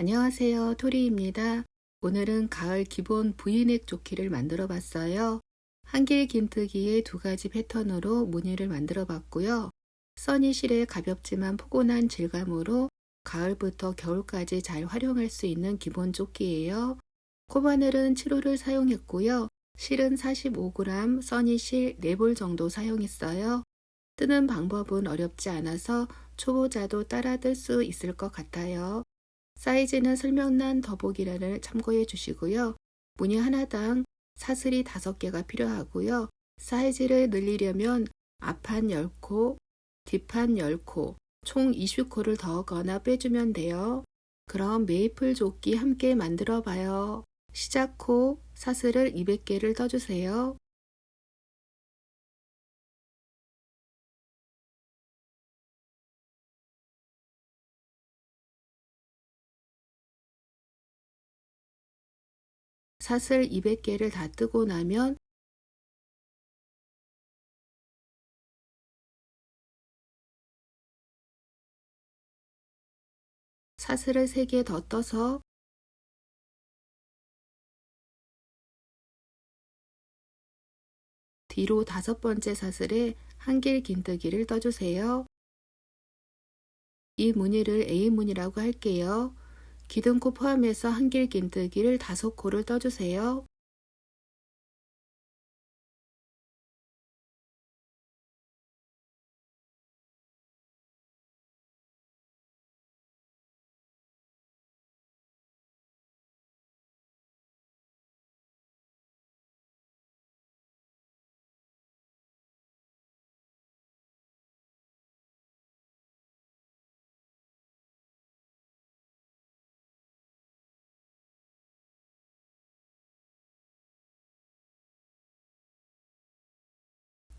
안녕하세요. 토리입니다. 오늘은 가을 기본 V넥 조끼를 만들어 봤어요. 한길 긴뜨기의 두 가지 패턴으로 무늬를 만들어 봤고요. 써니실의 가볍지만 포근한 질감으로 가을부터 겨울까지 잘 활용할 수 있는 기본 조끼예요. 코바늘은 7호를 사용했고요. 실은 45g, 써니실 4볼 정도 사용했어요. 뜨는 방법은 어렵지 않아서 초보자도 따라 뜰 수 있을 것 같아요. 사이즈는 설명란 더보기란을 참고해 주시고요. 무늬 하나당 사슬이 5개가 필요하고요. 사이즈를 늘리려면 앞판 10코, 뒷판 10코, 총 20코를 더하거나 빼주면 돼요. 그럼 메이플 조끼 함께 만들어 봐요. 시작 코 사슬을 200개를 떠주세요. 사슬 200개를 다 뜨고 나면 사슬을 3개 더 떠서 뒤로 5번째 사슬에 한길 긴뜨기를 떠주세요. 이 무늬를 A무늬라고 할게요. 기둥코 포함해서 한길 긴뜨기를 5코를 떠주세요.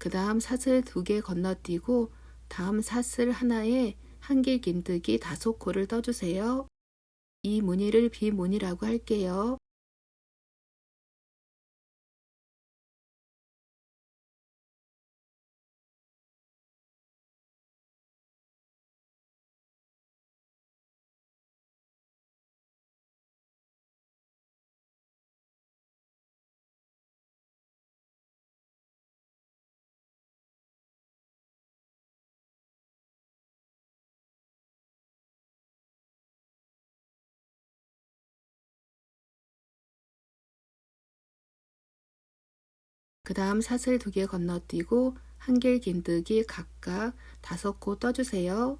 그 다음 사슬 2개 건너뛰고 다음 사슬 하나에 한길 긴뜨기 5코를 떠주세요. 이 무늬를 B무늬라고 할게요. 그 다음 사슬 2개 건너뛰고 한길 긴뜨기 각각 5코 떠주세요.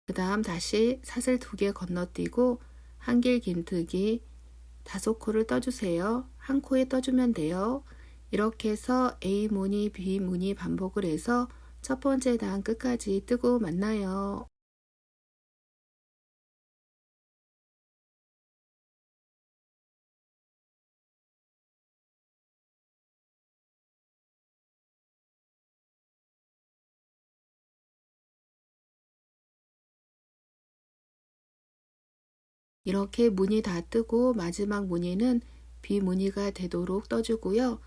그 다음 다시 사슬 2개 건너뛰고 한길 긴뜨기 5코를 떠주세요. 한 코에 떠주면 돼요. 이렇게 해서 A무늬, B무늬 반복을 해서 첫 번째 단 끝까지 뜨고 만나요. 이렇게 무늬 다 뜨고 마지막 무늬는 B무늬가 되도록 떠주고요.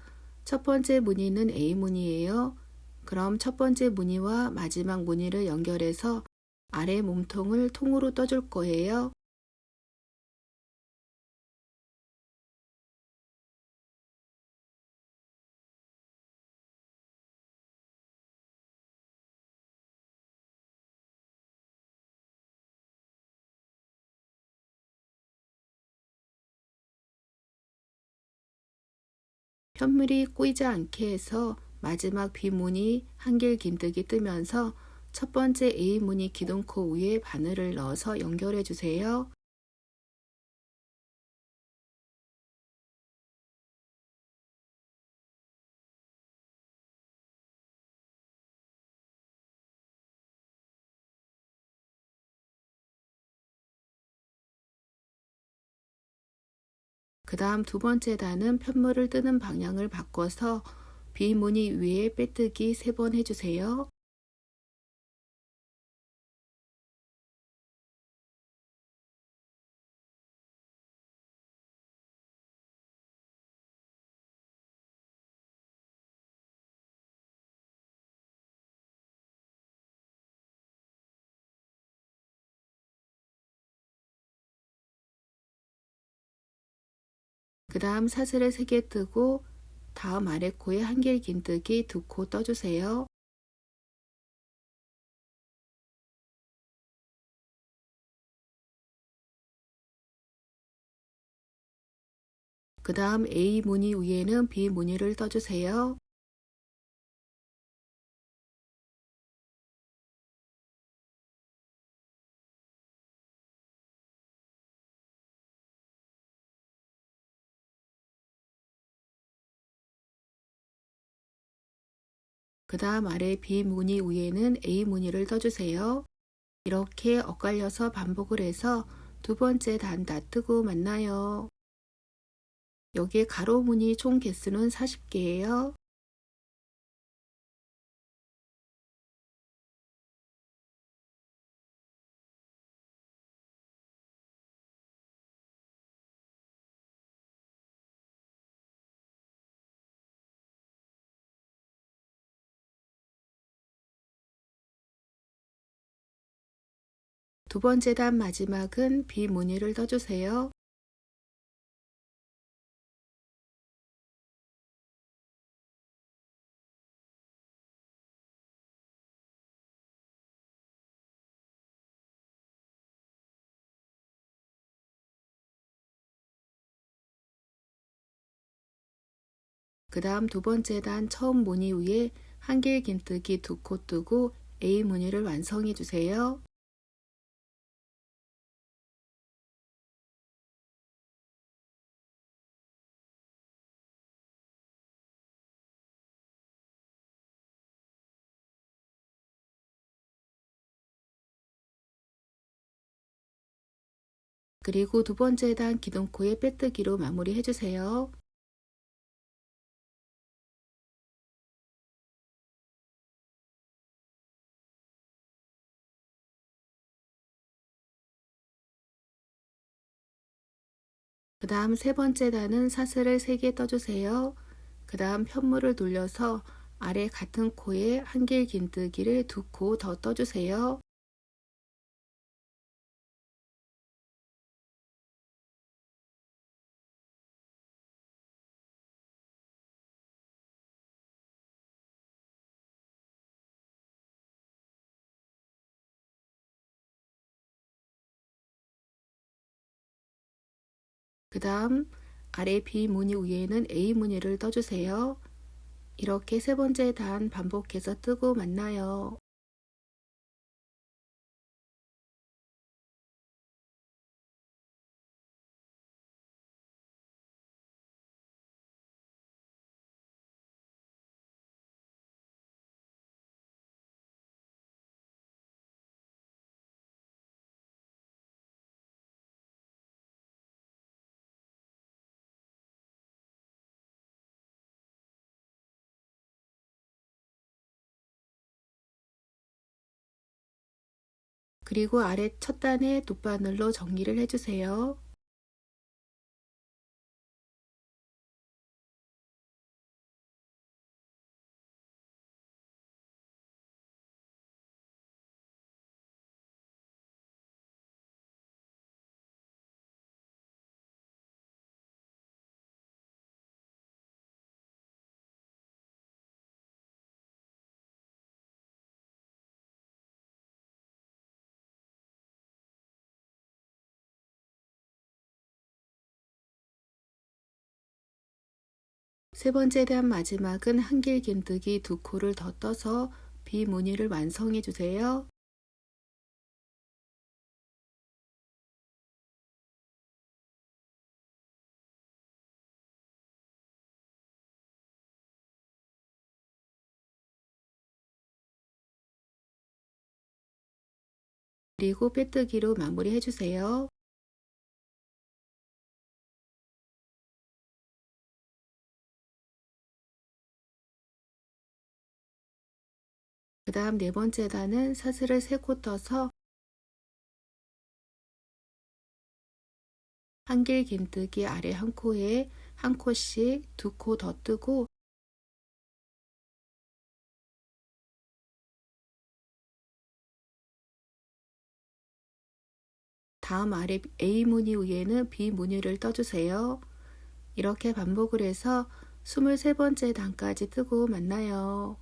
첫 번째 무늬는 A무늬예요. 그럼 첫 번째 무늬와 마지막 무늬를 연결해서 아래 몸통을 통으로 떠줄 거예요. 편물이 꼬이지 않게 해서 마지막 B무늬 한길 긴뜨기 뜨면서 첫 번째 A무늬 기둥코 위에 바늘을 넣어서 연결해 주세요. 그 다음 두 번째 단은 편물을 뜨는 방향을 바꿔서 비무늬 위에 빼뜨기 3번 해주세요. 그 다음 사슬을 3개 뜨고 다음 아래 코에 한길 긴뜨기 2코 떠주세요. 그 다음 A 무늬 위에는 B 무늬를 떠주세요. 그 다음 아래 B 무늬 위에는 A 무늬를 떠주세요. 이렇게 엇갈려서 반복을 해서 두 번째 단 다 뜨고 만나요. 여기에 가로 무늬 총 개수는 40개예요. 두 번째 단 마지막은 B 무늬를 떠주세요. 그 다음 두 번째 단 처음 무늬 위에 한길 긴뜨기 2코 뜨고 A 무늬를 완성해 주세요. 그리고 두 번째 단 기둥코에 빼뜨기로 마무리 해주세요. 그 다음 세 번째 단은 사슬을 3개 떠주세요. 그 다음 편물을 돌려서 아래 같은 코에 한길 긴뜨기를 2코 더 떠주세요. 그 다음 아래 B 무늬 위에는 A 무늬를 떠주세요. 이렇게 세 번째 단 반복해서 뜨고 만나요. 그리고 아래 첫 단에 돗바늘로 정리를 해주세요. 세 번째 단 마지막은 한길 긴뜨기 2코를 더 떠서 B 무늬를 완성해 주세요. 그리고 빼뜨기로 마무리해 주세요. 그 다음 네 번째 단은 사슬을 3코 떠서 한길 긴뜨기 아래 한 코에 한 코씩 2코 더 뜨고 다음 아래 A 무늬 위에는 B 무늬를 떠주세요. 이렇게 반복을 해서 23번째 단까지 뜨고 만나요.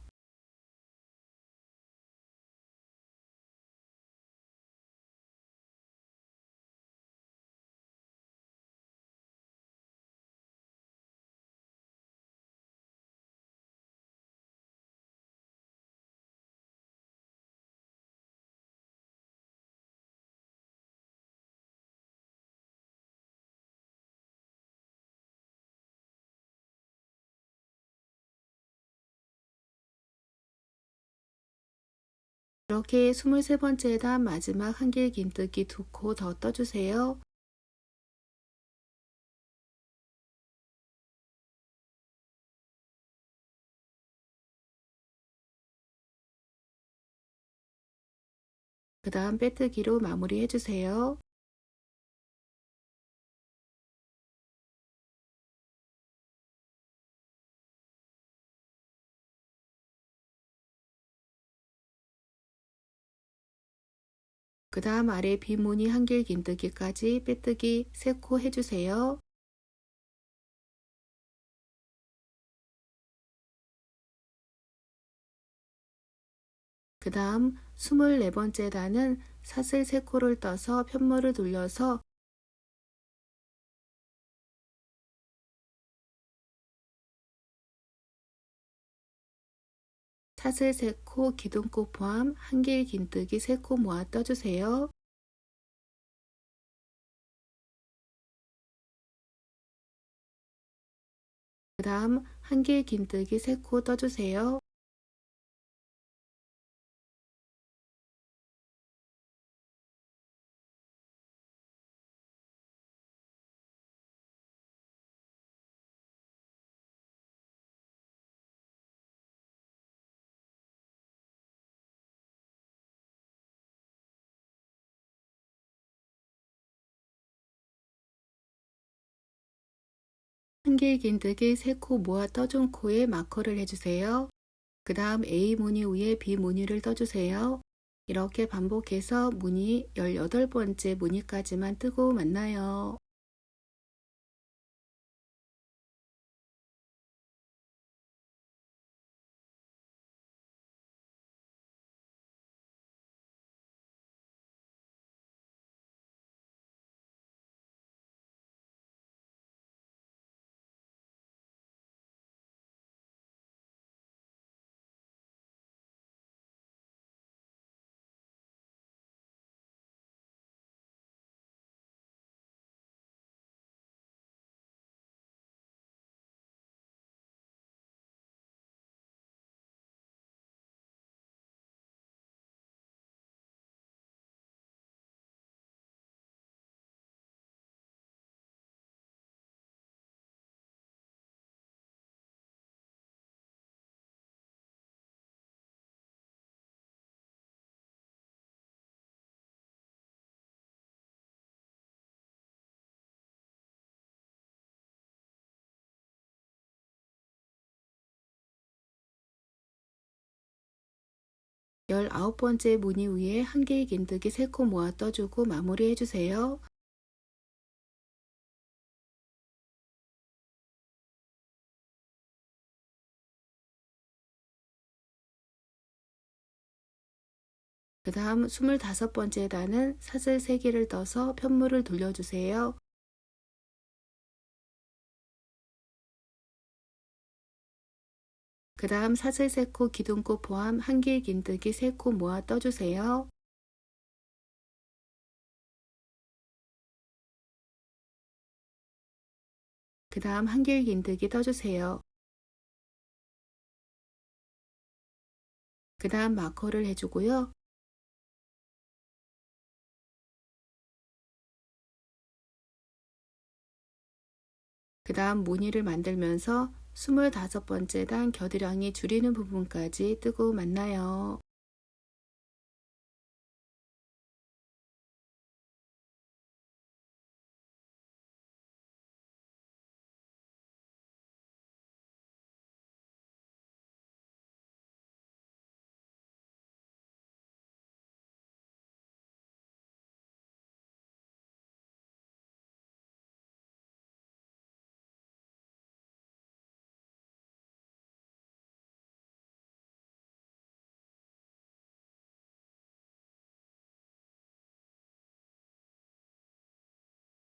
이렇게 23번째 단 마지막 한길 긴뜨기 2코 더 떠주세요. 그 다음 빼뜨기로 마무리 해주세요. 그 다음 아래 비무늬 한길 긴뜨기까지 빼뜨기 3코 해주세요. 그 다음 24번째 단은 사슬 3코를 떠서 편물을 돌려서 사슬 3코 기둥코 포함 한길 긴뜨기 3코 모아 떠주세요. 그 다음 한길 긴뜨기 3코 떠주세요. 한길 긴뜨기 3코 모아 떠준 코에 마커를 해주세요. 그 다음 A 무늬 위에 B 무늬를 떠주세요. 이렇게 반복해서 무늬 18번째 무늬까지만 뜨고 만나요. 열아홉 번째 무늬 위에 한길 긴뜨기 3코 모아 떠주고 마무리 해주세요. 그 다음 25번째 단은 사슬 3개를 떠서 편물을 돌려주세요. 그 다음 사슬 3코 기둥코 포함 한길 긴뜨기 3코 모아 떠주세요. 그 다음 한길 긴뜨기 떠주세요. 그 다음 마커를 해주고요. 그 다음 무늬를 만들면서 25번째 단 겨드랑이 줄이는 부분까지 뜨고 만나요.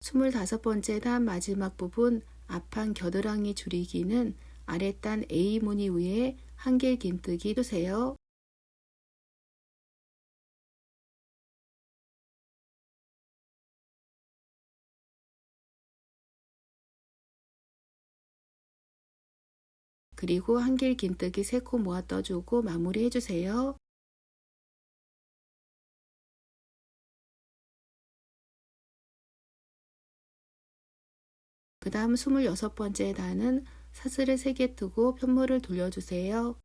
25번째 단 마지막 부분 앞판 겨드랑이 줄이기는 아랫단 A 무늬 위에 한길 긴뜨기 두세요. 그리고 한길 긴뜨기 3코 모아 떠주고 마무리 해주세요. 그 다음 26번째 단은 사슬을 3개 뜨고 편물을 돌려주세요.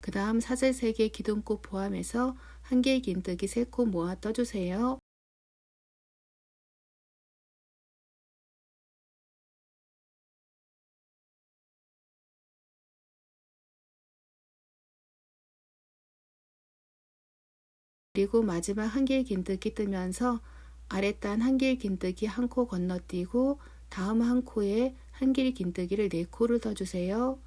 그 다음 사슬 3개 기둥꽃 포함해서 한길 긴뜨기 3코 모아 떠주세요. 그리고 마지막 한길 긴뜨기 뜨면서 아랫단 한길 긴뜨기 1코 건너뛰고 다음 한 코에 한길 긴뜨기를 4코를 떠주세요.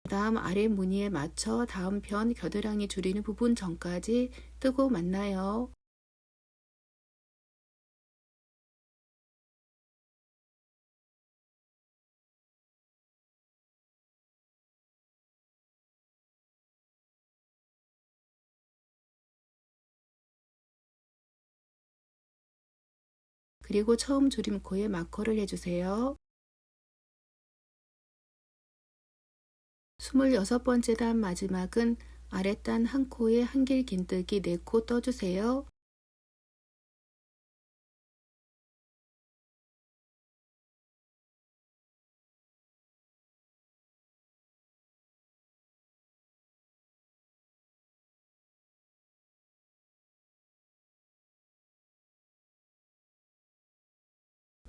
그 다음 아래 무늬에 맞춰 다음 편 겨드랑이 줄이는 부분 전까지 뜨고 만나요. 그리고 처음 줄임코에 마커를 해주세요. 26번째 단 마지막은 아랫단 한 코에 한길 긴뜨기 4코 떠주세요.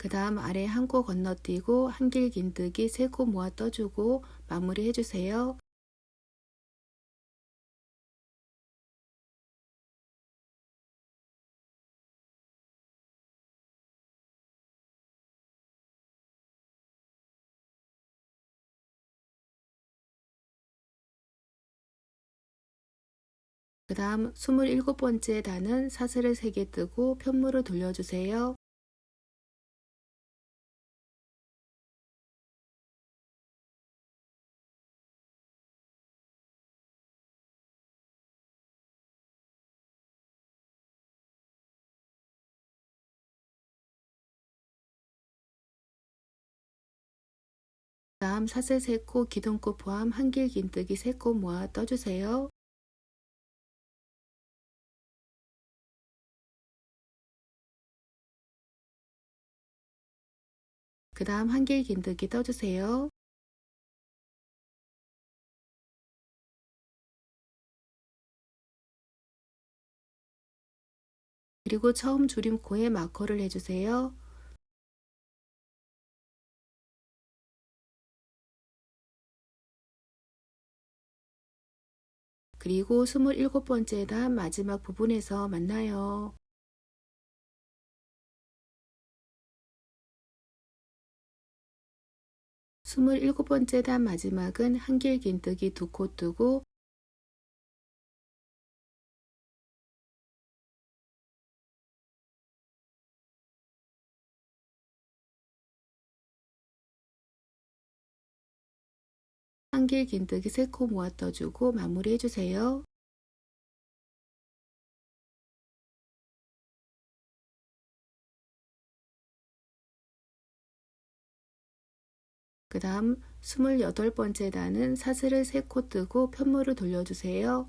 그 다음 아래 한 코 건너뛰고 한길 긴뜨기 3코 모아 떠주고 마무리 해주세요. 그 다음 27번째 단은 사슬을 3개 뜨고 편물을 돌려주세요. 그 다음 사슬 3코 기둥꽃 포함 한길 긴뜨기 3코 모아 떠주세요. 그 다음 한길 긴뜨기 떠주세요. 그리고 처음 줄임코에 마커를 해주세요. 그리고 27번째 단 마지막 부분에서 만나요. 스물일곱 번째 단 마지막은 한길 긴뜨기 2코 뜨고 한길 긴뜨기 3코 모아 떠주고 마무리 해주세요. 그 다음 28번째 단은 사슬을 3코 뜨고 편물을 돌려주세요.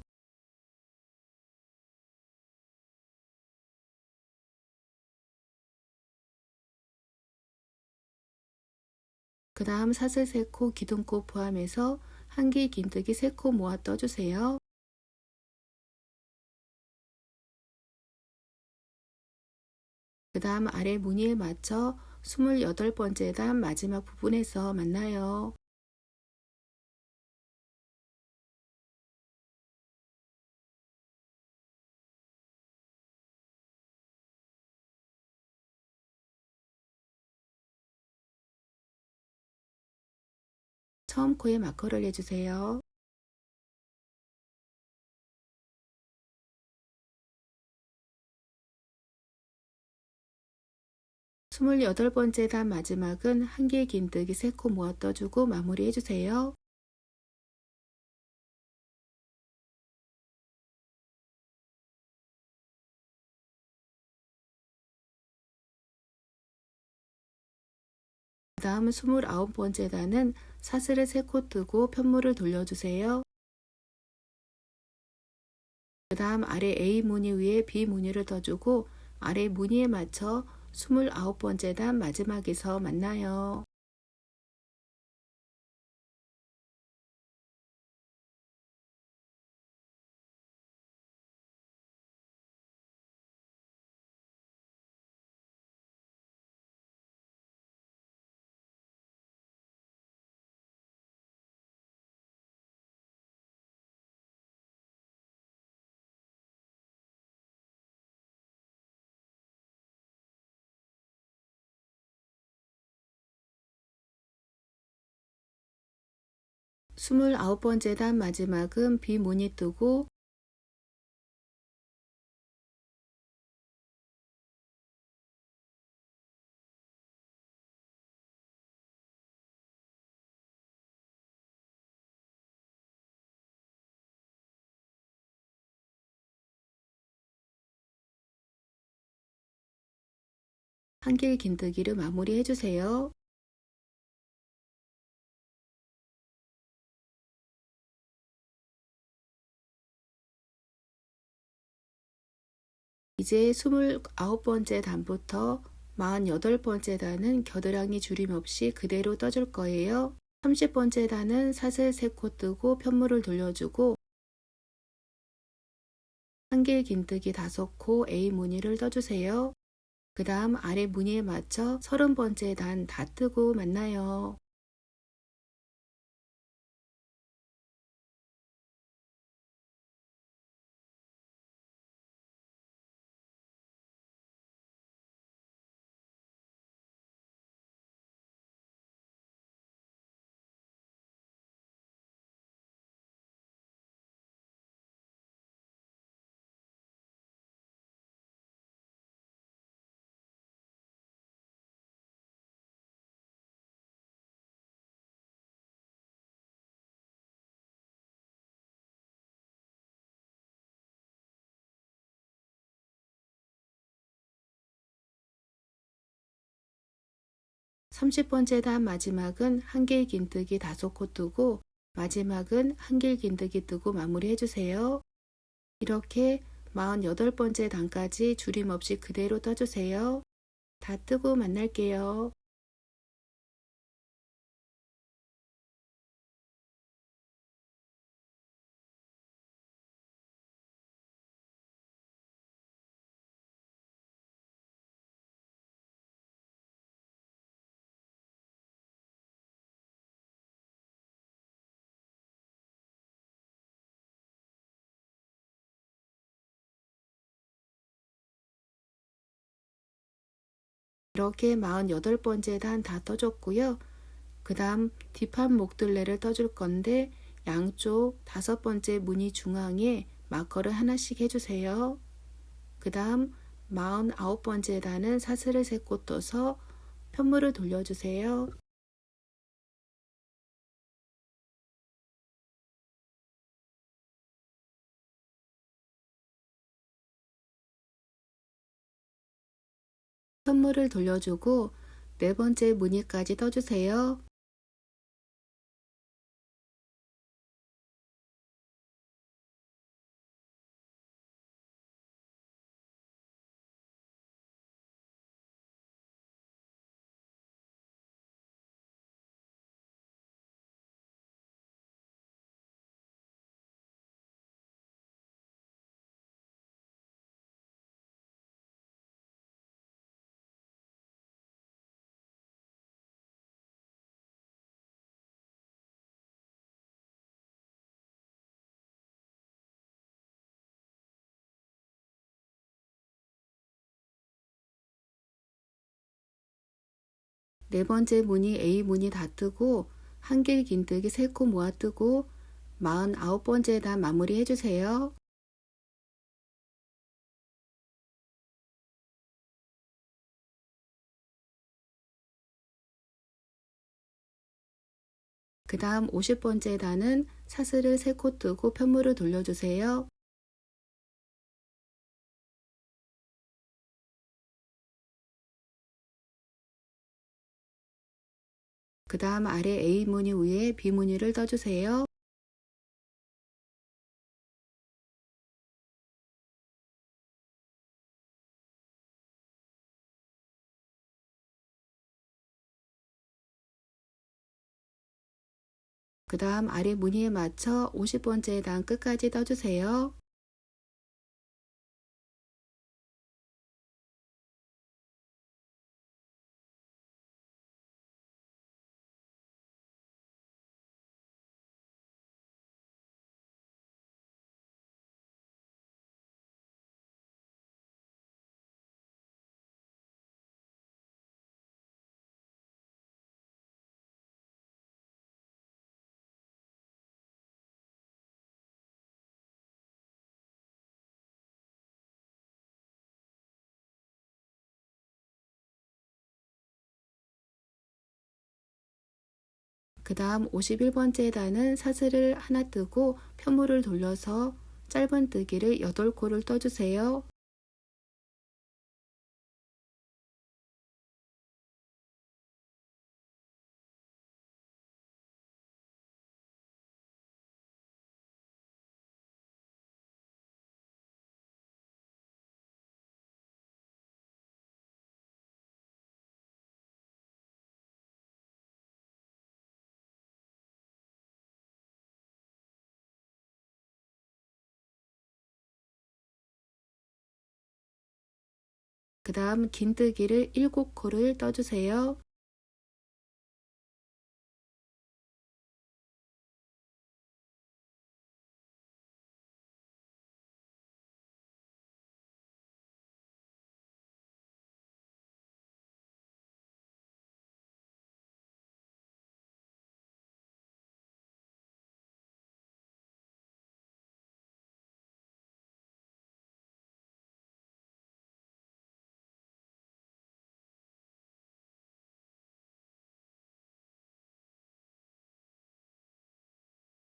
그 다음 사슬 3코 기둥꽃 포함해서 한길 긴뜨기 3코 모아 떠주세요. 그 다음 아래 무늬에 맞춰 28번째 단 마지막 부분에서 만나요. 처음 코에 마커를 해주세요. 28번째 단 마지막은 한길 긴뜨기 3코 모아 떠주고 마무리 해주세요. 그 다음 29번째 단은 사슬을 3코 뜨고 편물을 돌려주세요. 그 다음 아래 A 무늬 위에 B 무늬를 떠주고 아래 무늬에 맞춰 29번째 단 마지막에서 만나요. 스물아홉 번째 단 마지막은 B 무늬 뜨고 한길 긴뜨기를 마무리 해주세요. 이제 29번째 단부터 48번째 단은 겨드랑이 줄임 없이 그대로 떠줄 거예요. 30번째 단은 사슬 3코 뜨고 편물을 돌려주고 한길 긴뜨기 5코 A 무늬를 떠주세요. 그 다음 아래 무늬에 맞춰 30번째 단 다 뜨고 만나요. 삼십 번째 단 마지막은 한길 긴뜨기 5코 뜨고 마지막은 한길 긴뜨기 뜨고 마무리 해주세요. 이렇게 48번째 단까지 줄임 없이 그대로 떠주세요. 다 뜨고 만날게요. 이렇게 48번째 단 다 떠줬고요. 그 다음 뒷판 목둘레를 떠줄 건데 양쪽 5번째 무늬 중앙에 마커를 하나씩 해주세요. 그 다음 49번째 단은 사슬을 3코 떠서 편물을 돌려주세요. 편물을 돌려주고 4번째 무늬까지 떠주세요. 네 번째 무늬 A 무늬 다 뜨고 한길 긴뜨기 3코 모아 뜨고 49번째 단 마무리 해주세요. 그 다음 50번째 단은 사슬을 3코 뜨고 편물을 돌려주세요. 그 다음 아래 A무늬 위에 B무늬를 떠주세요. 그 다음 아래 무늬에 맞춰 50번째 단 끝까지 떠주세요. 그 다음 51번째 단은 사슬을 하나 뜨고 편물을 돌려서 짧은 뜨기를 8코를 떠주세요. 그 다음 긴뜨기를 7코를 떠주세요.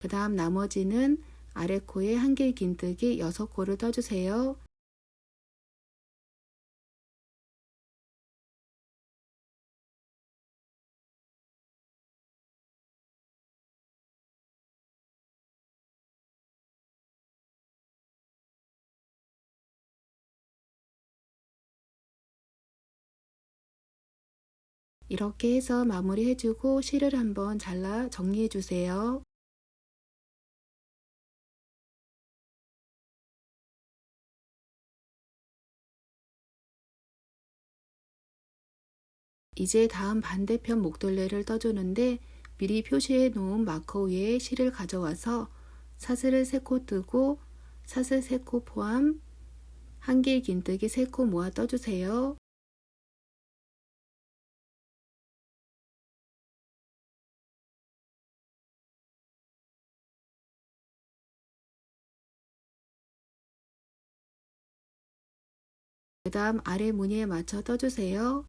그 다음 나머지는 아래 코에 한길 긴뜨기 6코를 떠주세요. 이렇게 해서 마무리 해주고 실을 한번 잘라 정리해 주세요. 이제 다음 반대편 목돌레를 떠주는데 미리 표시해 놓은 마커 위에 실을 가져와서 사슬을 3코 뜨고 사슬 3코 포함 한길 긴뜨기 3코 모아 떠주세요. 그 다음 아래 무늬에 맞춰 떠주세요.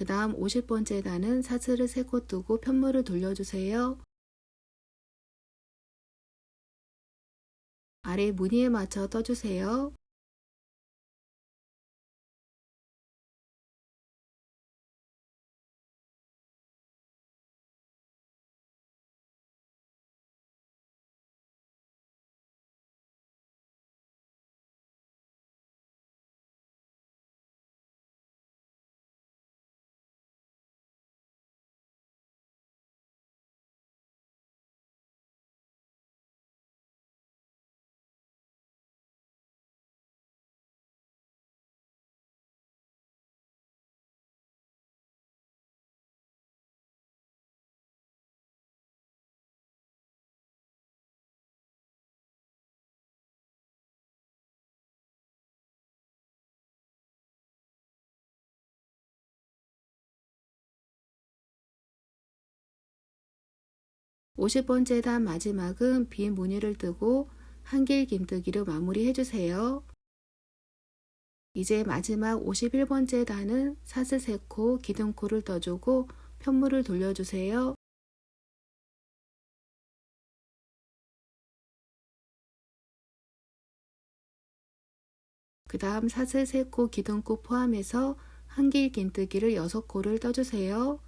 그 다음 50번째 단은 사슬을 3코 뜨고 편물을 돌려주세요. 아래 무늬에 맞춰 떠주세요. (50) 번째 단 마지막은 빈 무늬를 뜨고 한길 긴뜨기로 마무리해 주세요. 이제 마지막 51 번째 단은 사슬 3코 기둥코를 떠주고 편물을 돌려주세요. 그 다음 사슬 3코 기둥코 포함해서 한길 긴뜨기를 6코를 떠주세요.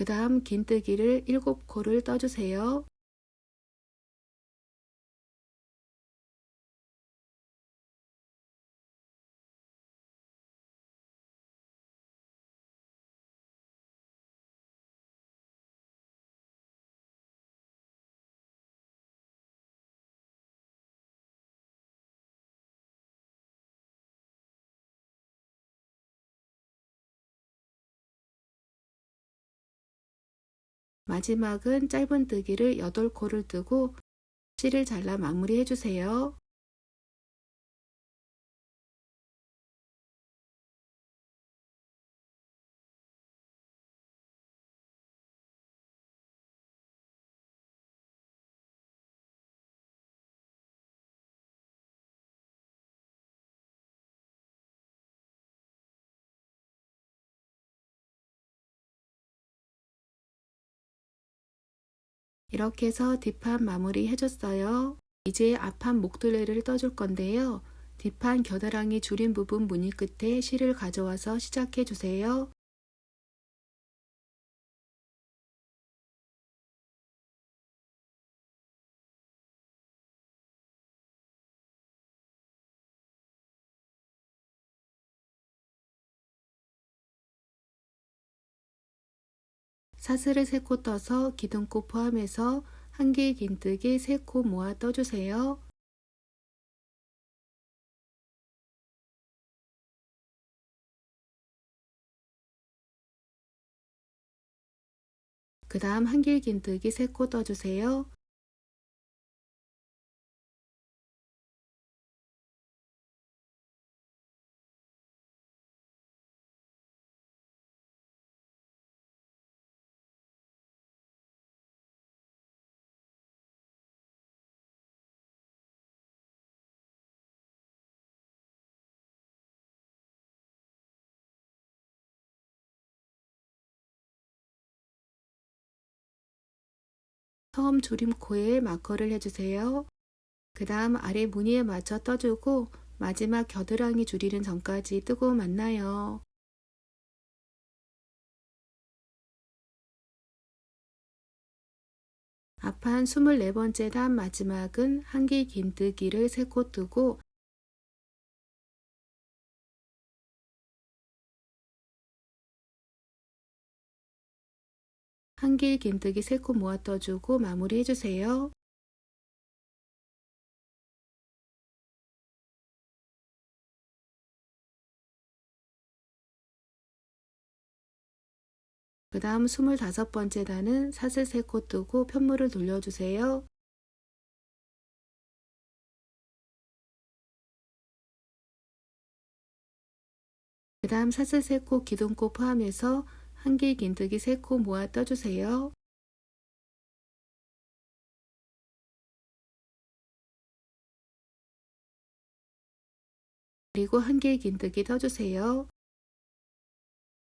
그 다음 긴뜨기를 7코를 떠주세요. 마지막은 짧은뜨기를 8코를 뜨고 실을 잘라 마무리해 주세요. 이렇게 해서 뒷판 마무리 해줬어요. 이제 앞판 목둘레를 떠줄 건데요. 뒷판 겨드랑이 줄인 부분 무늬 끝에 실을 가져와서 시작해 주세요. 사슬을 3코 떠서 기둥코 포함해서 한길 긴뜨기 3코 모아 떠주세요. 그 다음 한길 긴뜨기 3코 떠주세요. 처음 줄임코에 마커를 해주세요. 그 다음 아래 무늬에 맞춰 떠주고 마지막 겨드랑이 줄이는 전까지 뜨고 만나요. 앞판 24번째 단 마지막은 한길 긴뜨기를 3코 뜨고 한길 긴뜨기 3코 모아 떠주고 마무리 해주세요. 그 다음 25번째 단은 사슬 3코 뜨고 편물을 돌려주세요. 그 다음 사슬 3코 기둥코 포함해서 한길 긴뜨기 3코 모아 떠주세요. 그리고 한길 긴뜨기 떠주세요.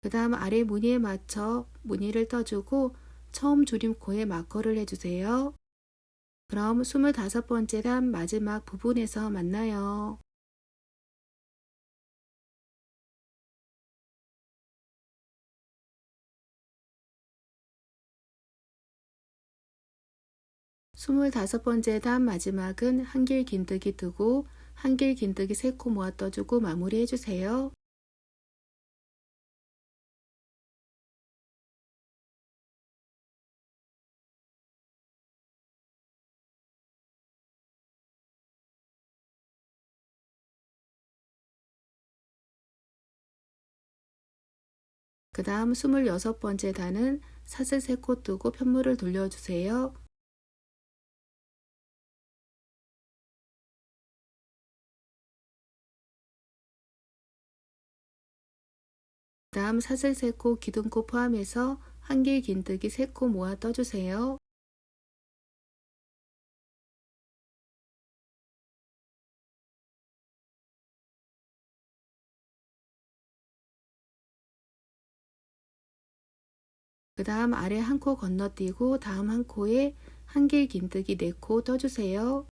그 다음 아래 무늬에 맞춰 무늬를 떠주고 처음 줄임코에 마커를 해주세요. 그럼 25번째 단 마지막 부분에서 만나요. 스물다섯 번째 단 마지막은 한길 긴뜨기 뜨고 한길 긴뜨기 3코 모아 떠주고 마무리 해주세요. 그 다음 26번째 단은 사슬 3코 뜨고 편물을 돌려주세요. 그 다음 사슬 3코 기둥코 포함해서 한길 긴뜨기 3코 모아 떠주세요. 그 다음 아래 한 코 건너뛰고 다음 한 코에 한길 긴뜨기 4코 떠주세요.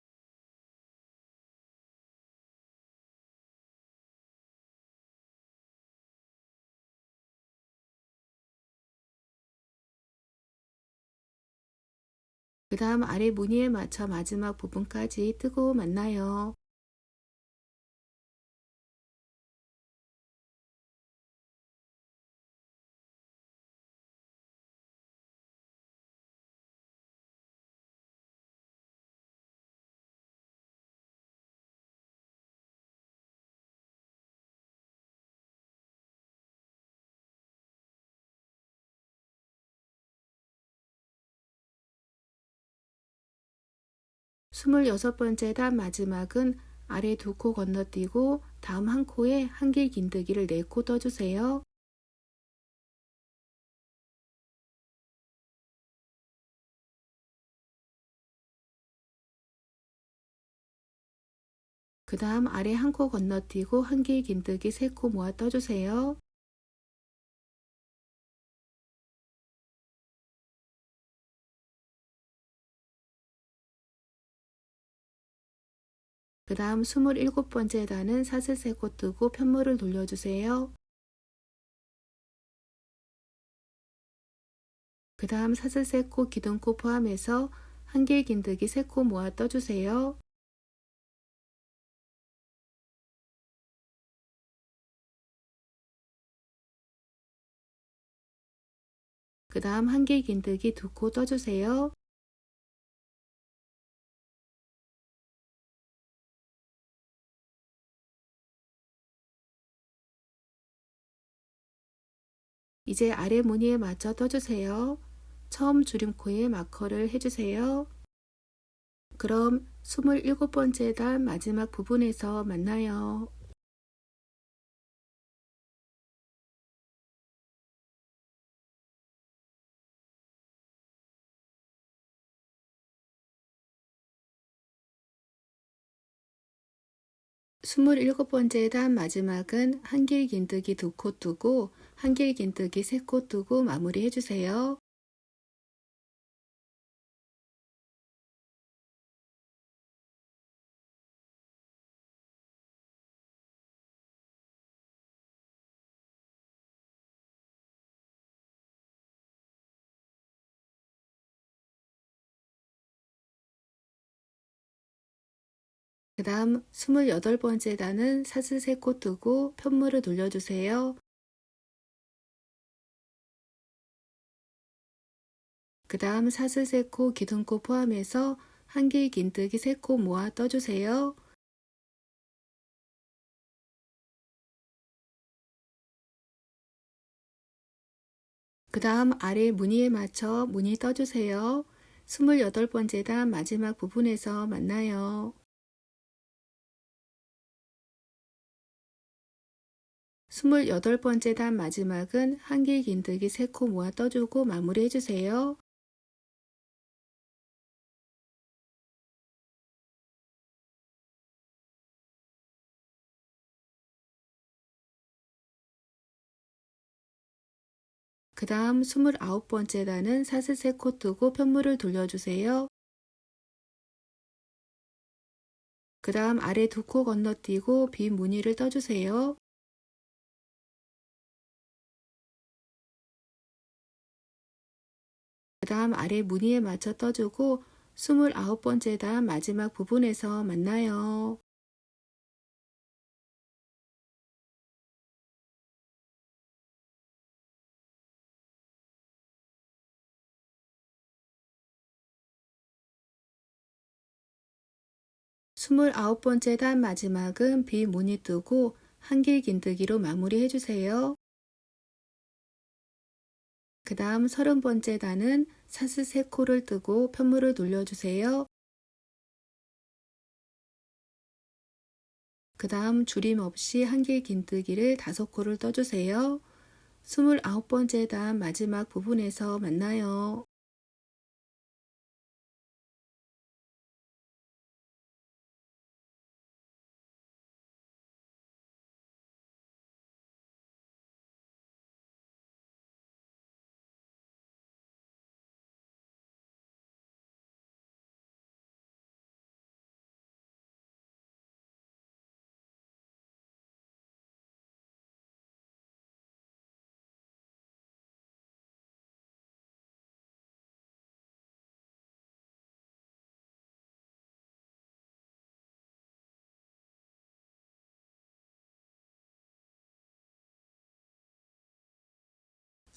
그 다음 아래 무늬에 맞춰 마지막 부분까지 뜨고 만나요. 스물여섯 번째 단 마지막은 아래 2코 건너뛰고 다음 한 코에 한길 긴뜨기를 4코 떠주세요. 그 다음 아래 한 코 건너뛰고 한길 긴뜨기 3코 모아 떠주세요. 그 다음 27번째 단은 사슬 3코 뜨고 편물을 돌려주세요. 그 다음 사슬 3코 기둥코 포함해서 한길 긴뜨기 3코 모아 떠주세요. 그 다음 한길 긴뜨기 2코 떠주세요. 이제 아래 무늬에 맞춰 떠주세요. 처음 줄임코에 마커를 해주세요. 그럼 27번째 단 마지막 부분에서 만나요. 스물일곱 번째 단 마지막은 한길 긴뜨기 2코 뜨고 한길 긴뜨기 3코 뜨고 마무리 해주세요. 그 다음 28번째 단은 사슬 3코 뜨고 편물을 돌려주세요. 그 다음 사슬 3코 기둥코 포함해서 한길 긴뜨기 3코 모아 떠주세요. 그 다음 아래 무늬에 맞춰 무늬 떠주세요. 28번째 단 마지막 부분에서 만나요. 28번째 단 마지막은 한길 긴뜨기 3코 모아 떠주고 마무리 해주세요. 그 다음 29번째 단은 사슬 3코 뜨고 편물을 돌려주세요. 그 다음 아래 2코 건너뛰고 빈 무늬를 떠주세요. 그 다음 아래 무늬에 맞춰 떠주고 29번째 단 마지막 부분에서 만나요. 스물아홉 번째 단 마지막은 비무늬 뜨고 한길 긴뜨기로 마무리 해주세요. 그 다음 30번째 단은 사슬 3코를 뜨고 편물을 돌려주세요. 그 다음 줄임 없이 한길 긴뜨기를 5코를 떠주세요. 29번째 단 마지막 부분에서 만나요.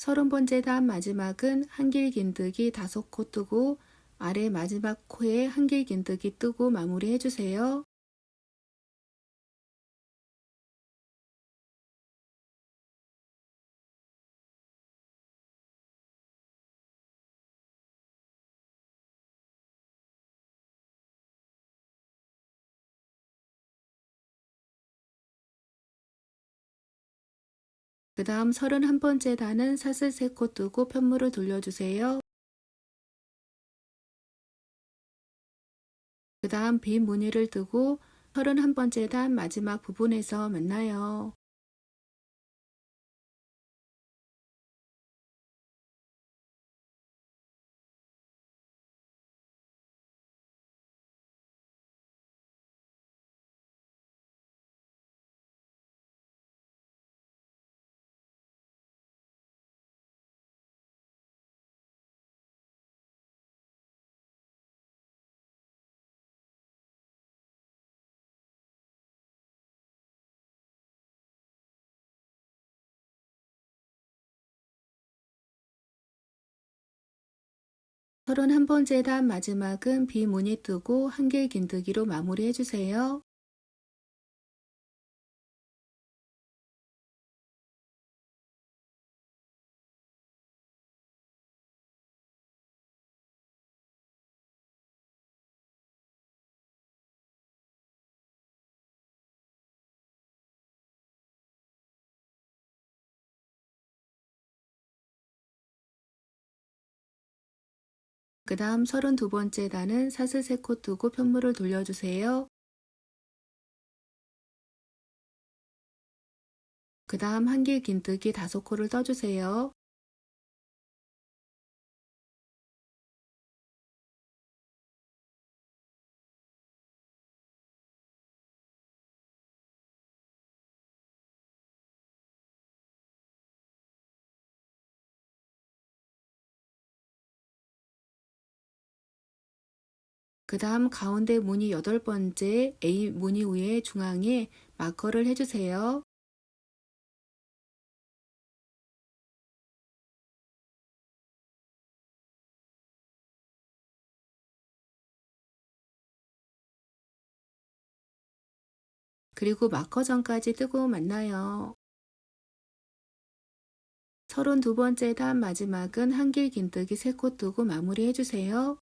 서른 번째 단 마지막은 한길 긴뜨기 5코 뜨고 아래 마지막 코에 한길 긴뜨기 뜨고 마무리 해주세요. 그 다음 31번째 단은 사슬 3코 뜨고 편물을 돌려주세요. 그 다음 빈 무늬를 뜨고 31번째 단 마지막 부분에서 만나요. 서른한 번째 단 마지막은 비무늬 뜨고 한길 긴뜨기로 마무리 해주세요. 그 다음 32번째 단은 사슬 3코 뜨고 편물을 돌려주세요. 그 다음 한길 긴뜨기 5코를 떠주세요. 그 다음 가운데 무늬 8번째 A 무늬 위에 중앙에 마커를 해주세요. 그리고 마커 전까지 뜨고 만나요. 32번째 단 마지막은 한길 긴뜨기 3코 뜨고 마무리 해주세요.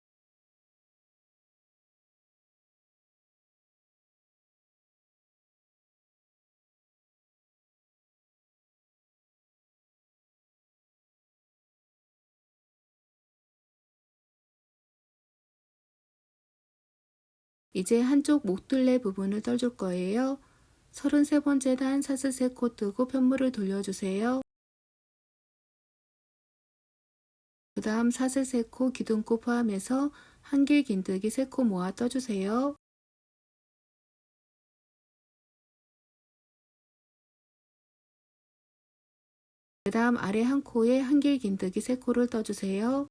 이제 한쪽 목둘레 부분을 떠줄 거예요. 33번째 단 사슬 3코 뜨고 편물을 돌려주세요. 그 다음 사슬 3코 기둥코 포함해서 한길 긴뜨기 3코 모아 떠주세요. 그 다음 아래 한 코에 한길 긴뜨기 3코를 떠주세요.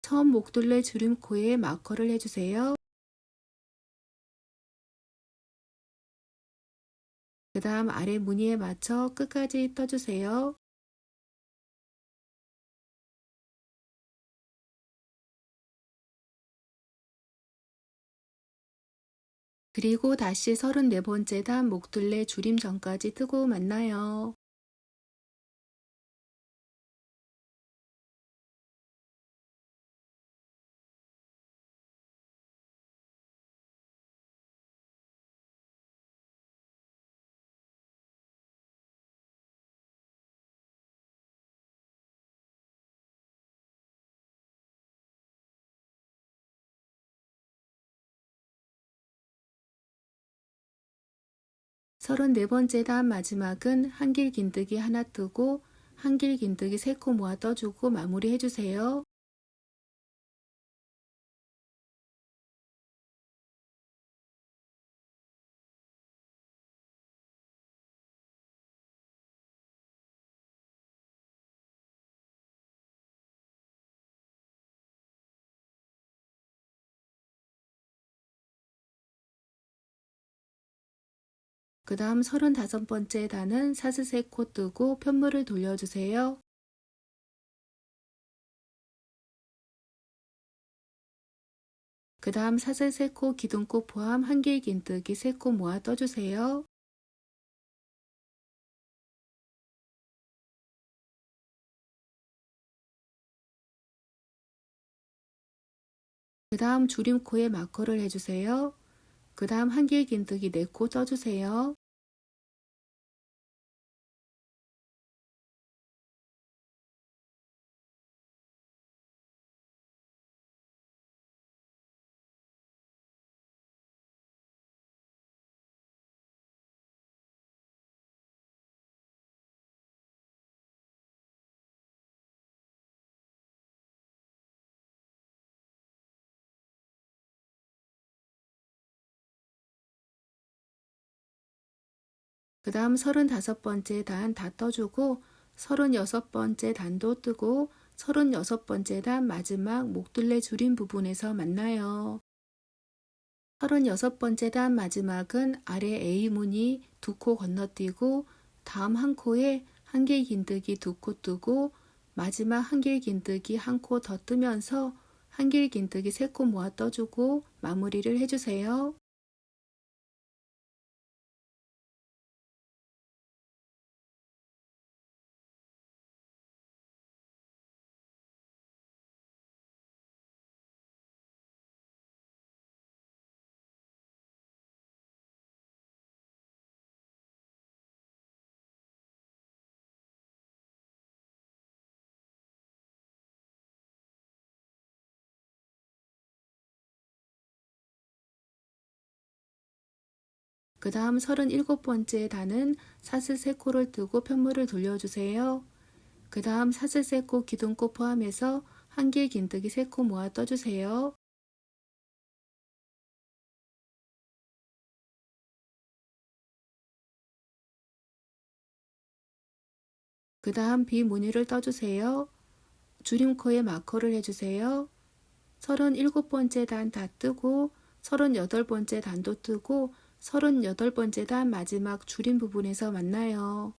처음 목둘레 주름코에 마커를 해주세요. 그 다음 아래 무늬에 맞춰 끝까지 떠주세요. 그리고 다시 34번째 단 목둘레 줄임 전까지 뜨고 만나요. 서른네 번째 단 마지막은 한길 긴뜨기 하나 뜨고 한길 긴뜨기 3코 모아 떠주고 마무리 해주세요. 그 다음 35번째 단은 사슬 3코 뜨고 편물을 돌려주세요. 그 다음 사슬 3코 기둥코 포함 한길 긴뜨기 3코 모아 떠주세요. 그 다음 줄임코에 마커를 해주세요. 그 다음 한길 긴뜨기 4코 떠주세요. 그 다음 35번째 단 다 떠주고 36번째 단도 뜨고 36번째 단 마지막 목둘레 줄임 부분에서 만나요. 36번째 단 마지막은 아래 A무늬 2코 건너뛰고 다음 한 코에 한길 긴뜨기 2코 뜨고 마지막 한길 긴뜨기 1코 더 뜨면서 한길 긴뜨기 3코 모아 떠주고 마무리를 해주세요. 그 다음 37번째 단은 사슬 3코를 뜨고 편물을 돌려주세요. 그 다음 사슬 3코 기둥코 포함해서 한길 긴뜨기 3코 모아 떠주세요. 그 다음 비무늬를 떠주세요. 줄임코에 마커를 해주세요. 37번째 단 다 뜨고 38번째 단도 뜨고 38번째 단 마지막 줄임 부분에서 만나요.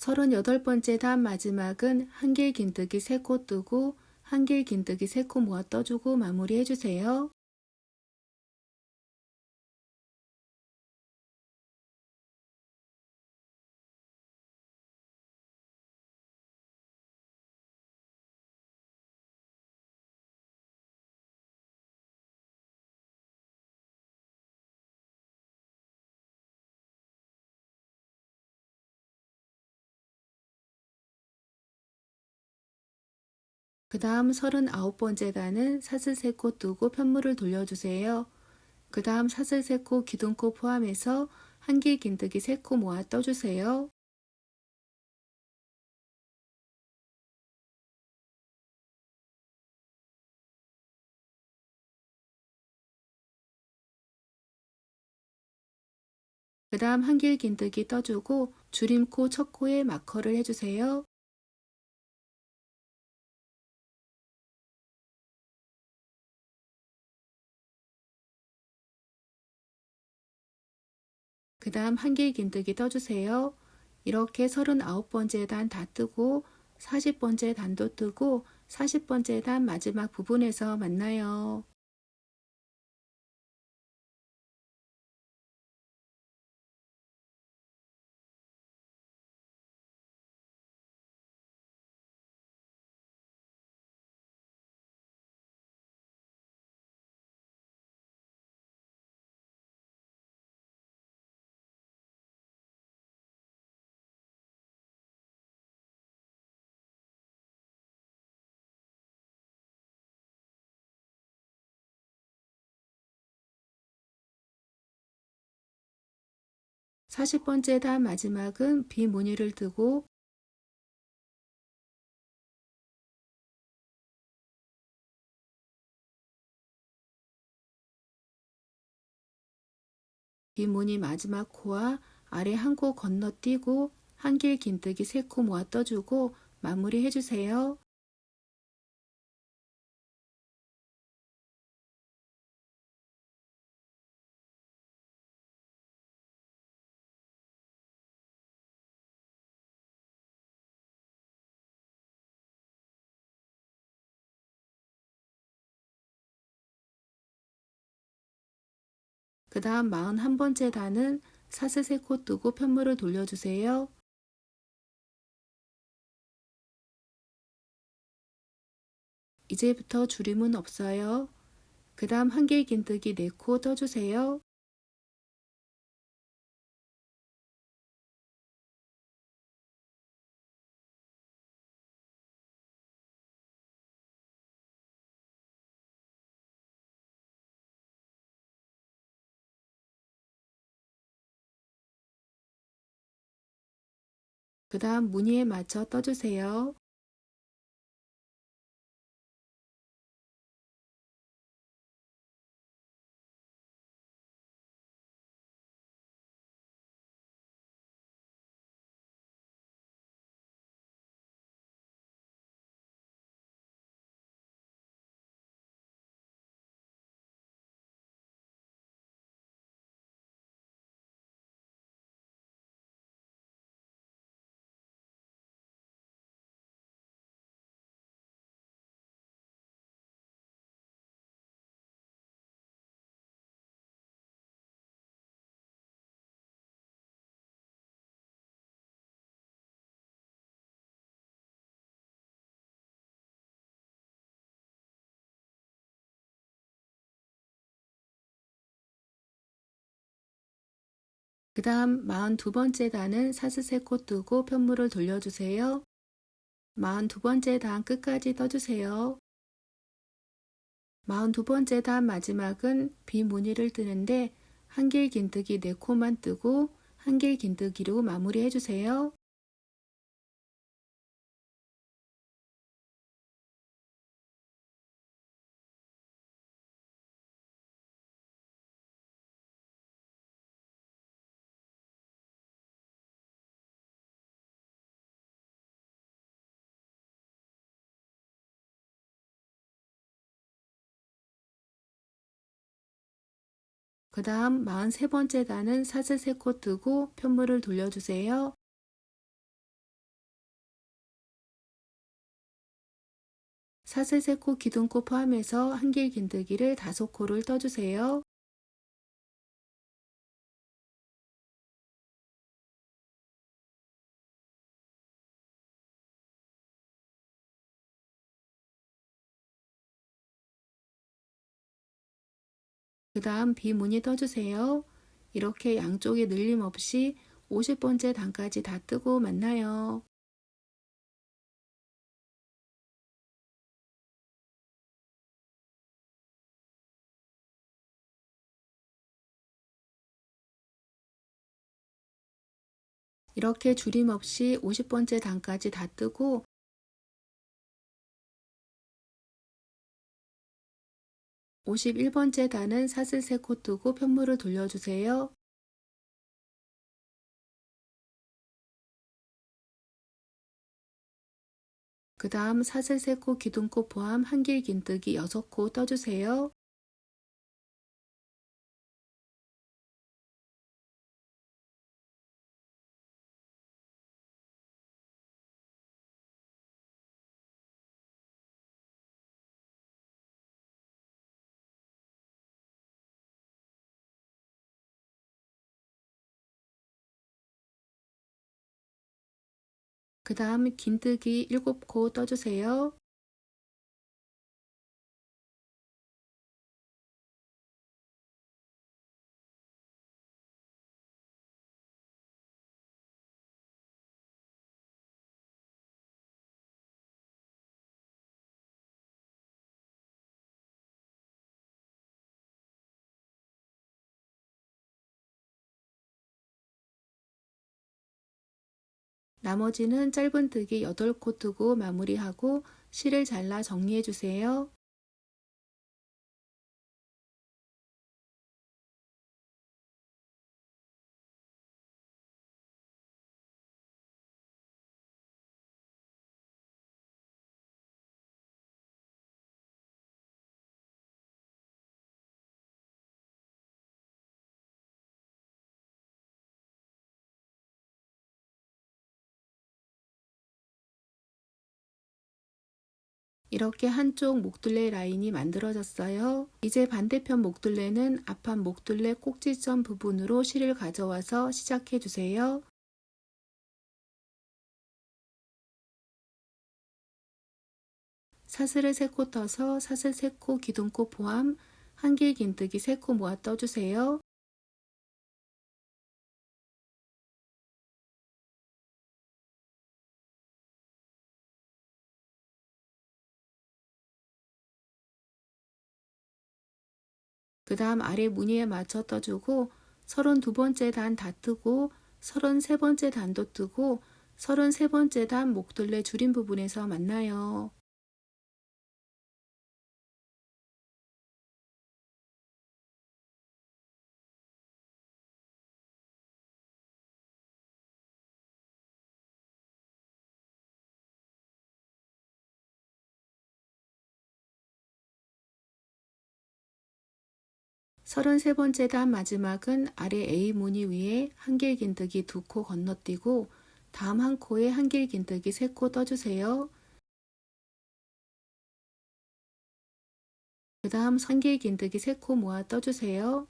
38번째 단 마지막은 한길 긴뜨기 3코 뜨고 한길 긴뜨기 3코 모아 떠주고 마무리 해주세요. 그 다음 39번째 단은 사슬 3코 뜨고 편물을 돌려주세요. 그 다음 사슬 3코 기둥코 포함해서 한길 긴뜨기 3코 모아 떠주세요. 그 다음 한길 긴뜨기 떠주고 줄임코 첫 코에 마커를 해주세요. 그 다음 한길 긴뜨기 떠주세요. 이렇게 39번째 단 다 뜨고 40번째 단도 뜨고 40번째 단 마지막 부분에서 만나요. 사십 번째 단 마지막은 비무늬를 뜨고 비무늬 마지막 코와 아래 한 코 건너뛰고 한길 긴뜨기 3코 모아 떠주고 마무리 해주세요. 그 다음 41번째 단은 사슬 3코 뜨고 편물을 돌려주세요. 이제부터 줄임은 없어요. 그 다음 한길 긴뜨기 4코 떠주세요. 그 다음 무늬에 맞춰 떠주세요. 그 다음 42번째 단은 사슬 3코 뜨고 편물을 돌려주세요. 42번째 단 끝까지 떠주세요. 42번째 단 마지막은 비무늬를 뜨는데 한길 긴뜨기 4코만 뜨고 한길 긴뜨기로 마무리 해주세요. 그 다음 43번째 단은 사슬 3코 뜨고 편물을 돌려주세요. 사슬 3코 기둥코 포함해서 한길 긴뜨기를 5코를 떠주세요. 그 다음 비무늬 떠주세요. 이렇게 양쪽에 늘림 없이 50번째 단까지 다 뜨고 만나요. 이렇게 줄임 없이 50번째 단까지 다 뜨고 51번째 단은 사슬 3코 뜨고 편물을 돌려주세요. 그 다음 사슬 3코 기둥코 포함 한길 긴뜨기 6코 떠주세요. 그 다음 긴뜨기 7코 떠주세요. 나머지는 짧은뜨기 8코 뜨고 마무리하고 실을 잘라 정리해 주세요. 이렇게 한쪽 목둘레 라인이 만들어졌어요. 이제 반대편 목둘레는 앞판 목둘레 꼭지점 부분으로 실을 가져와서 시작해 주세요. 사슬을 3코 떠서 사슬 3코 기둥코 포함 한길 긴뜨기 3코 모아 떠주세요. 그 다음 아래 무늬에 맞춰 떠주고 32번째 단 다 뜨고 33번째 단도 뜨고 33번째 단 목둘레 줄임 부분에서 만나요. 서른세 번째 단 마지막은 아래 A 무늬 위에 한길 긴뜨기 2코 건너뛰고 다음 한 코에 한길 긴뜨기 3코 떠주세요. 그 다음 한길 긴뜨기 3코 모아 떠주세요.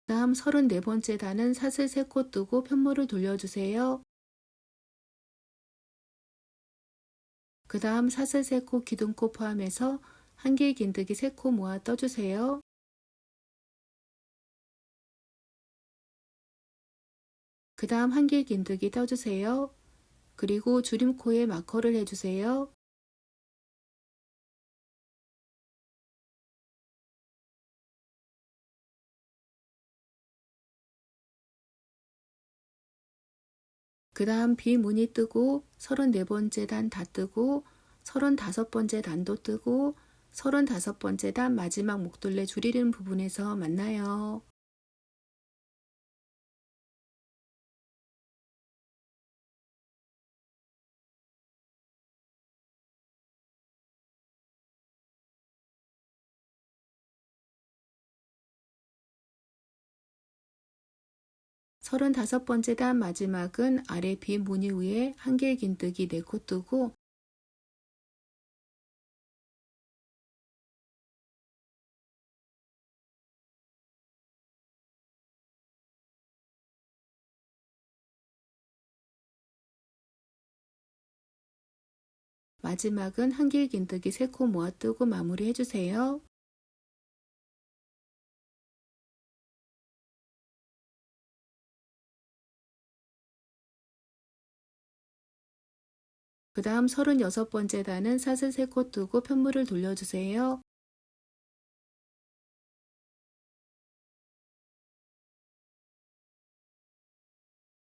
그 다음 34번째 단은 사슬 3코 뜨고 편물을 돌려주세요. 그 다음 사슬 3코 기둥코 포함해서 한길 긴뜨기 3코 모아 떠주세요. 그 다음 한길 긴뜨기 떠주세요. 그리고 줄임코에 마커를 해주세요. 그 다음 비무늬 뜨고 34번째 단 다 뜨고 35번째 단도 뜨고 35번째 단 마지막 목둘레 줄이는 부분에서 만나요. 35번째 단 마지막은 아래 빈 무늬 위에 한길 긴뜨기 4코 뜨고 마지막은 한길 긴뜨기 3코 모아 뜨고 마무리 해주세요. 그 다음 36번째 단은 사슬 3코 뜨고 편물을 돌려주세요.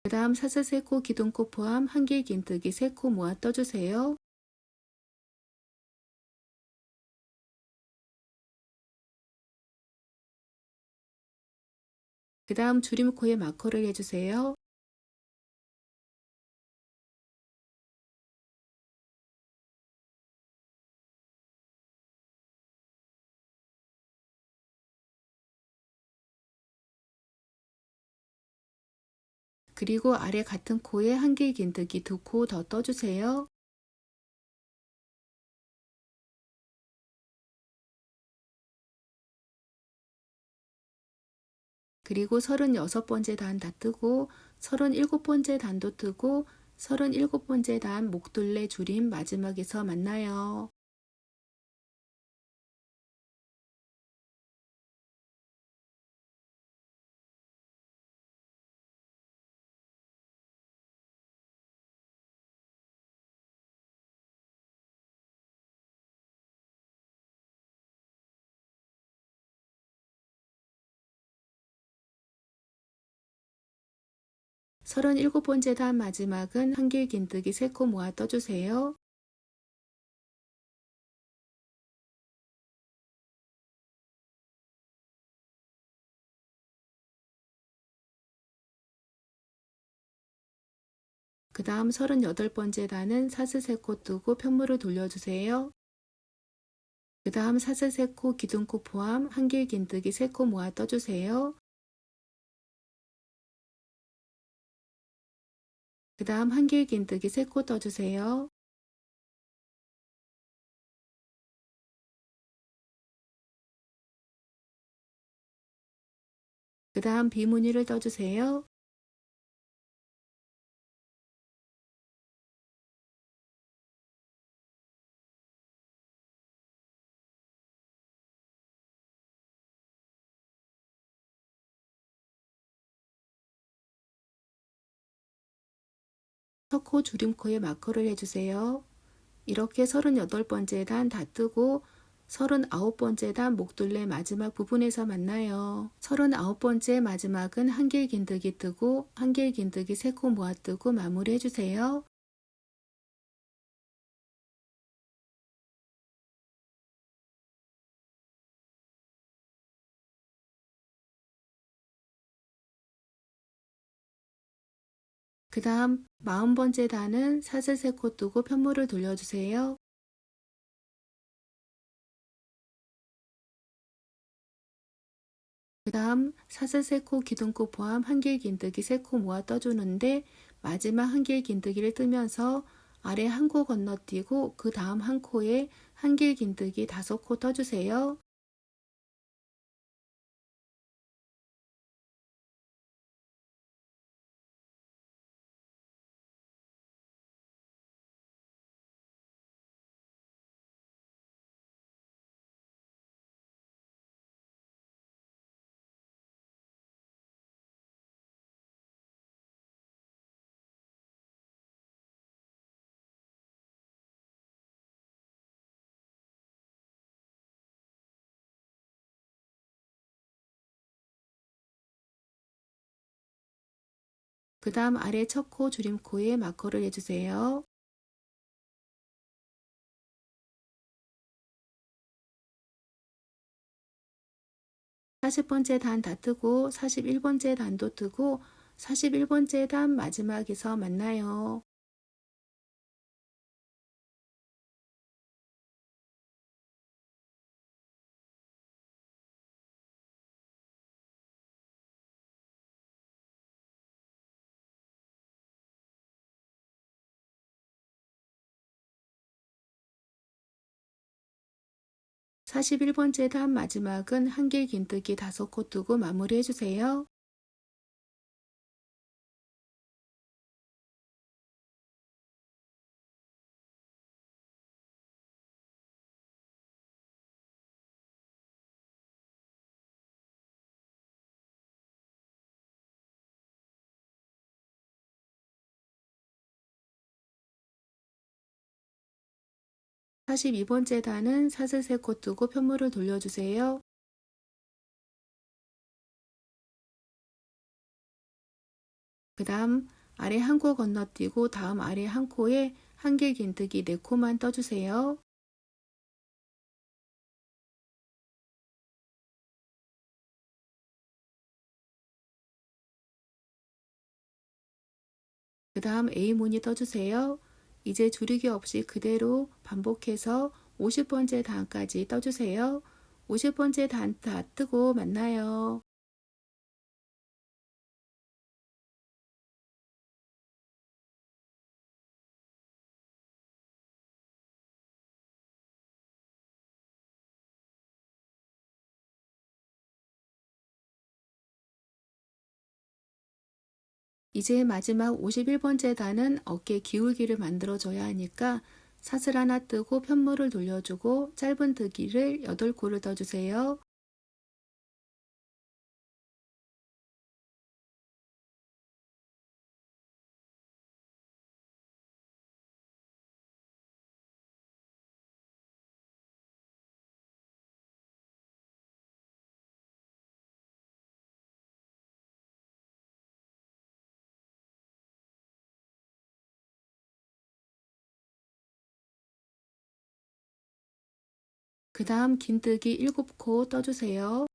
그 다음 사슬 3코 기둥코 포함 한길 긴뜨기 3코 모아 떠주세요. 그 다음 줄임코에 마커를 해주세요. 그리고 아래 같은 코에 한길 긴뜨기 2코 더 떠주세요. 그리고 36번째 단 다 뜨고 37번째 단도 뜨고 37번째 단 목둘레 줄임 마지막에서 만나요. 서른일곱 번째 단 마지막은 한길 긴뜨기 3코 모아 떠주세요. 그 다음 38번째 단은 사슬 3코 뜨고 편물을 돌려주세요. 그 다음 사슬 3코 기둥코 포함 한길 긴뜨기 3코 모아 떠주세요. 그 다음 한길 긴뜨기 3코 떠주세요. 그 다음 비무늬를 떠주세요. 첫 코 줄임코에 마커를 해주세요. 이렇게 38번째 단 다 뜨고 39번째 단 목둘레 마지막 부분에서 만나요. 39번째 마지막은 한길 긴뜨기 뜨고 한길 긴뜨기 3코 모아 뜨고 마무리 해주세요. 그 다음 40번째 단은 사슬 3코 뜨고 편물을 돌려주세요. 그 다음 사슬 3코 기둥코 포함 한길 긴뜨기 3코 모아 떠주는데 마지막 한길 긴뜨기를 뜨면서 아래 한 코 건너뛰고 그 다음 한 코에 한길 긴뜨기 5코 떠주세요. 그 다음 아래 첫 코 줄임코에 마커를 해주세요. 사십 번째 단 다 뜨고 41번째 단도 뜨고 41번째 단 마지막에서 만나요. 41번째 단 마지막은 한길 긴뜨기 5코 뜨고 마무리 해주세요. 사 42번째 단은 사슬 3코 뜨고 편물을 돌려주세요. 그 다음 아래 한 코 건너뛰고 다음 아래 한 코에 한길 긴뜨기 4코만 떠주세요. 그 다음 A무늬 떠주세요. 이제 줄이기 없이 그대로 반복해서 50번째 단까지 떠주세요. 50번째 단 다 뜨고 만나요. 이제 마지막 51번째 단은 어깨 기울기를 만들어줘야 하니까 사슬 하나 뜨고 편물을 돌려주고 짧은 뜨기를 8코를 떠주세요. 그 다음 긴뜨기 7코 떠주세요.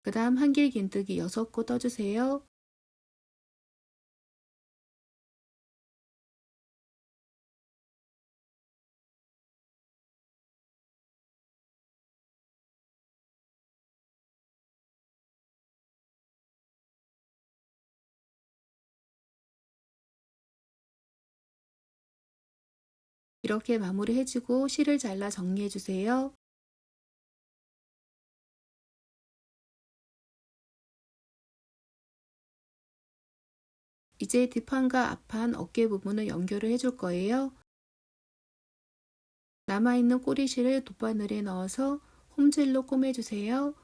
그 다음 한길 긴뜨기 6코 떠주세요. 이렇게 마무리 해주고 실을 잘라 정리해주세요. 이제 뒷판과 앞판 어깨 부분을 연결을 해줄 거예요. 남아있는 꼬리실을 돗바늘에 넣어서 홈질로 꼬매주세요.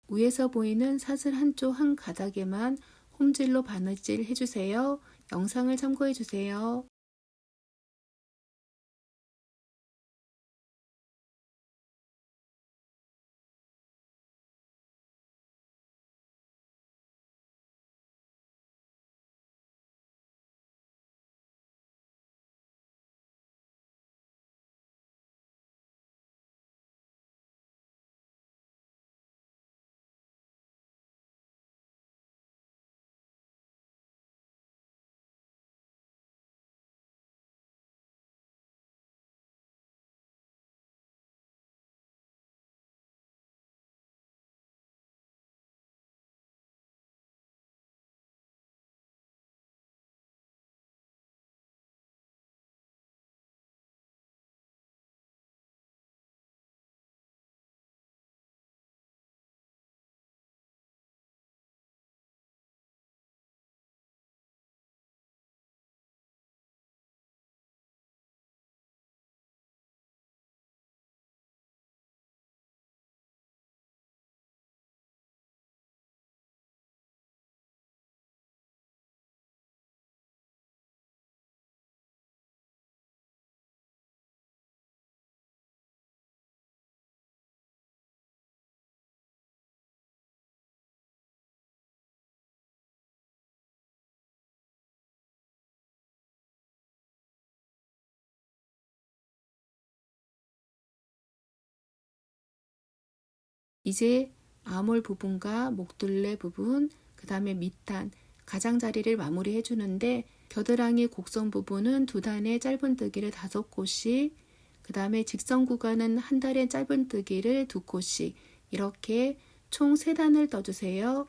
위에서 보이는 사슬 한쪽 한 가닥에만 홈질로 바느질 해주세요. 영상을 참고해주세요. 이제 아몰 부분과 목둘레 부분, 그 다음에 밑단, 가장자리를 마무리해 주는데 겨드랑이 곡선 부분은 2단의 짧은뜨기를 5코씩, 그 다음에 직선 구간은 1단의 짧은뜨기를 2코씩 이렇게 총 3단을 떠주세요.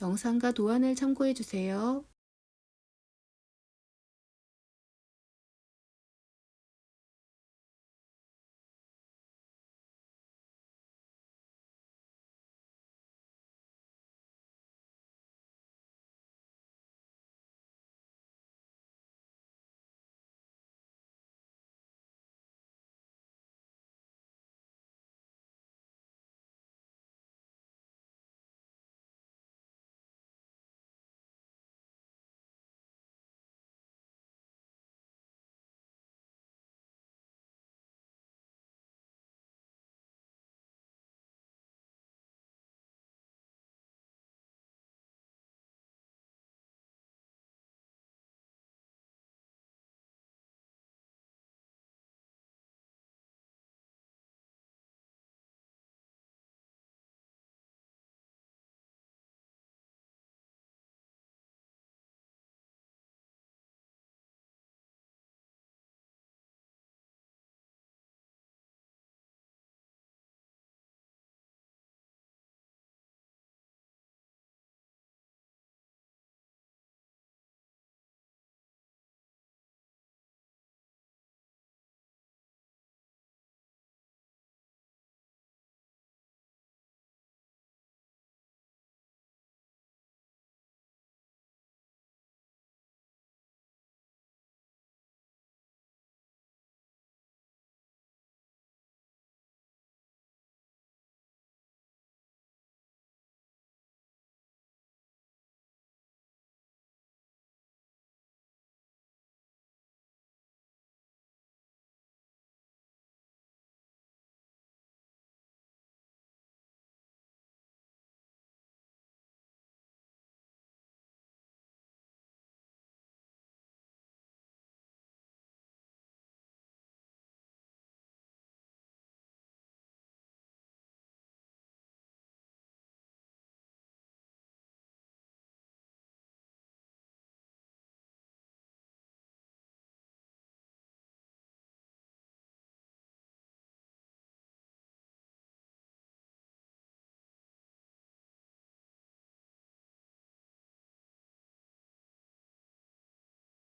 영상과 도안을 참고해 주세요.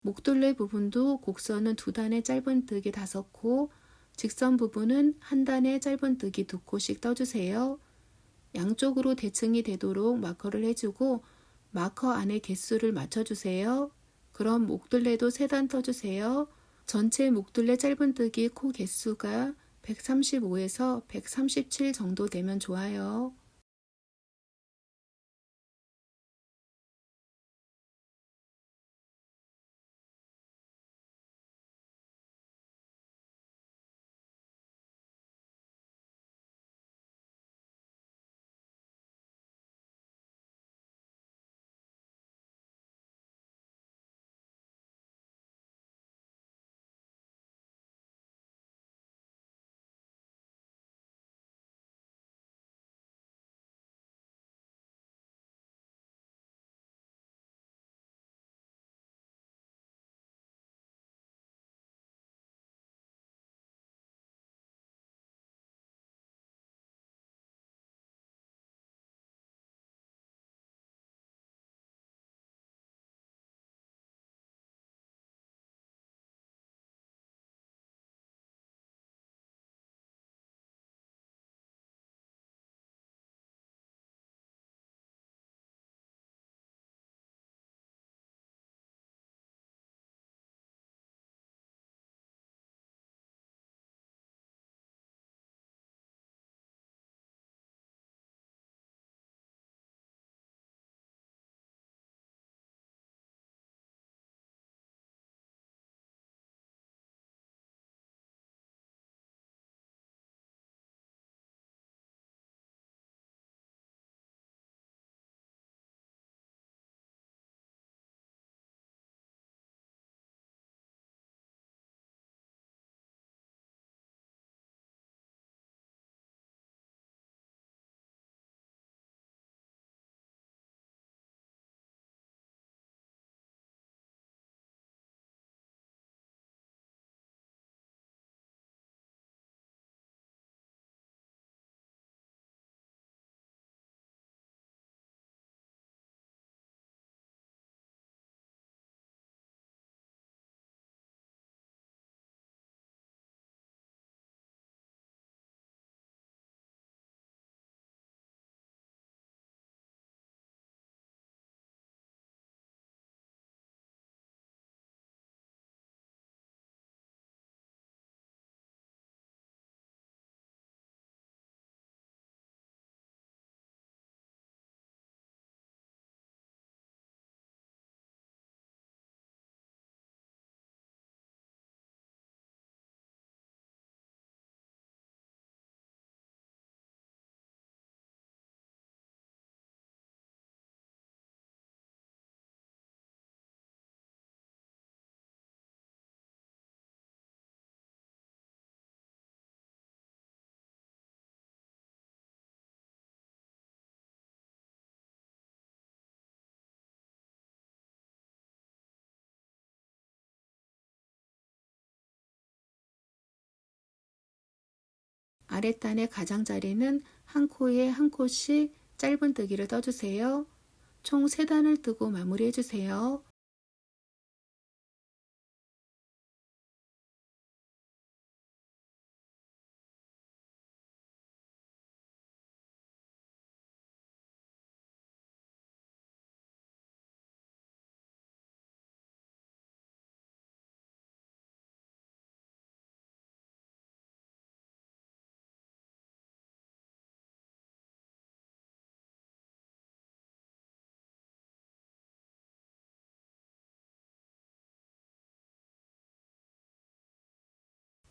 목둘레 부분도 곡선은 2단의 짧은뜨기 5코, 직선 부분은 1단의 짧은뜨기 2코씩 떠주세요. 양쪽으로 대칭이 되도록 마커를 해주고 마커 안에 개수를 맞춰주세요. 그럼 목둘레도 3단 떠주세요. 전체 목둘레 짧은뜨기 코 개수가 135에서 137 정도 되면 좋아요. 아랫단의 가장자리는 한 코에 한 코씩 짧은뜨기를 떠주세요. 총 3단을 뜨고 마무리해주세요.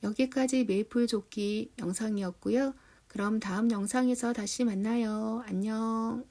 여기까지 메이플 조끼 영상이었고요. 그럼 다음 영상에서 다시 만나요. 안녕.